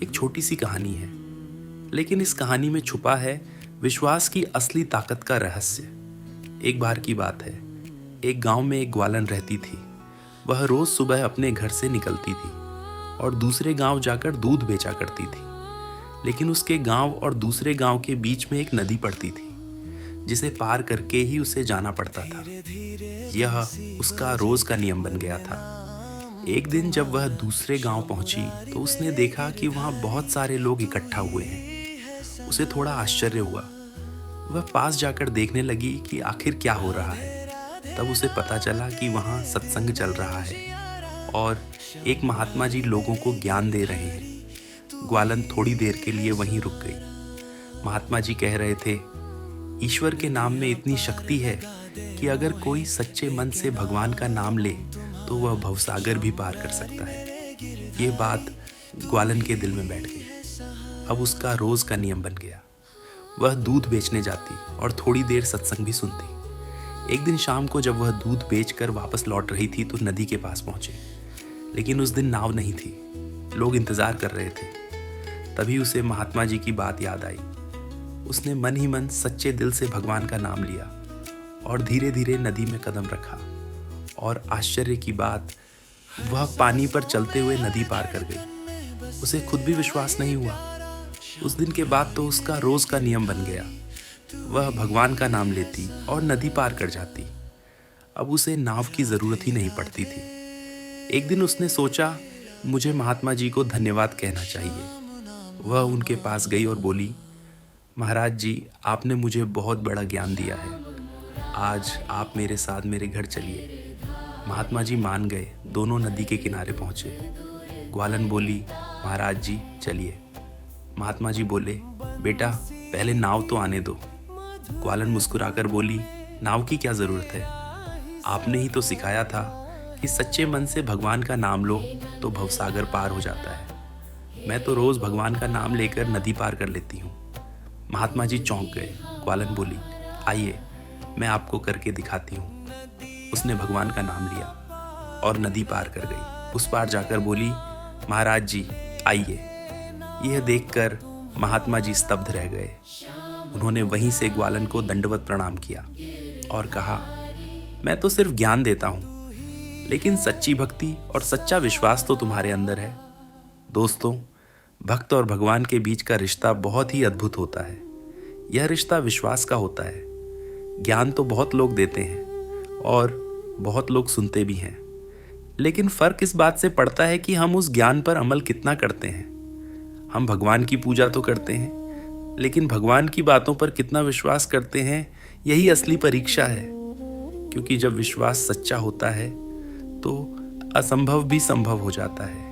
एक छोटी सी कहानी है, लेकिन इस कहानी में छुपा है विश्वास की असली ताकत का रहस्य। एक बार की बात है, एक गांव में एक ग्वालन रहती थी। वह रोज सुबह अपने घर से निकलती थी और दूसरे गांव जाकर दूध बेचा करती थी। लेकिन उसके गांव और दूसरे गांव के बीच में एक नदी पड़ती थी, जिसे पार करके ही उसे जाना पड़ता था। यह उसका रोज का नियम बन गया था। एक दिन जब वह दूसरे गांव पहुंची तो उसने देखा कि वहां बहुत सारे लोग इकट्ठा हुए हैं। उसे थोड़ा आश्चर्य हुआ। वह पास जाकर देखने लगी कि आखिर क्या हो रहा है। तब उसे पता चला कि वहां सत्संग चल रहा है और एक महात्मा जी लोगों को ज्ञान दे रहे हैं। ग्वालन थोड़ी देर के लिए वहीं रुक गई। महात्मा जी कह रहे थे, ईश्वर के नाम में इतनी शक्ति है कि अगर कोई सच्चे मन से भगवान का नाम ले तो वह भवसागर भी पार कर सकता है। ये बात ग्वालन के दिल में बैठ गई। अब उसका रोज का नियम बन गया। वह दूध बेचने जाती और थोड़ी देर सत्संग भी सुनती। एक दिन शाम को जब वह दूध बेचकर वापस लौट रही थी तो नदी के पास पहुंचे, लेकिन उस दिन नाव नहीं थी। लोग इंतजार कर रहे थे। तभी उसे महात्मा जी की बात याद आई। उसने मन ही मन सच्चे दिल से भगवान का नाम लिया और धीरे धीरे नदी में कदम रखा। और आश्चर्य की बात, वह पानी पर चलते हुए नदी पार कर गई। उसे खुद भी विश्वास नहीं हुआ। उस दिन के बाद तो उसका रोज का नियम बन गया। वह भगवान का नाम लेती और नदी पार कर जाती। अब उसे नाव की जरूरत ही नहीं पड़ती थी। एक दिन उसने सोचा, मुझे महात्मा जी को धन्यवाद कहना चाहिए। वह उनके पास गई और बोली, महाराज जी, आपने मुझे बहुत बड़ा ज्ञान दिया है। आज आप मेरे साथ मेरे घर चलिए। महात्मा जी मान गए। दोनों नदी के किनारे पहुंचे। ग्वालन बोली, महाराज जी चलिए। महात्मा जी बोले, बेटा पहले नाव तो आने दो। ग्वालन मुस्कुराकर बोली, नाव की क्या जरूरत है? आपने ही तो सिखाया था कि सच्चे मन से भगवान का नाम लो तो भवसागर पार हो जाता है। मैं तो रोज भगवान का नाम लेकर नदी पार कर लेती हूँ। महात्मा जी चौंक गए। ग्वालन बोली, आइए मैं आपको करके दिखाती हूँ। उसने भगवान का नाम लिया और नदी पार कर गई। उस पार जाकर बोली, महाराज जी आइए। यह देखकर महात्मा जी स्तब्ध रह गए। उन्होंने वहीं से ग्वालन को दंडवत प्रणाम किया और कहा, मैं तो सिर्फ ज्ञान देता हूँ, लेकिन सच्ची भक्ति और सच्चा विश्वास तो तुम्हारे अंदर है। दोस्तों, भक्त और भगवान के बीच का रिश्ता बहुत ही अद्भुत होता है। यह रिश्ता विश्वास का होता है। ज्ञान तो बहुत लोग देते हैं और बहुत लोग सुनते भी हैं, लेकिन फर्क इस बात से पड़ता है कि हम उस ज्ञान पर अमल कितना करते हैं। हम भगवान की पूजा तो करते हैं, लेकिन भगवान की बातों पर कितना विश्वास करते हैं, यही असली परीक्षा है। क्योंकि जब विश्वास सच्चा होता है तो असंभव भी संभव हो जाता है।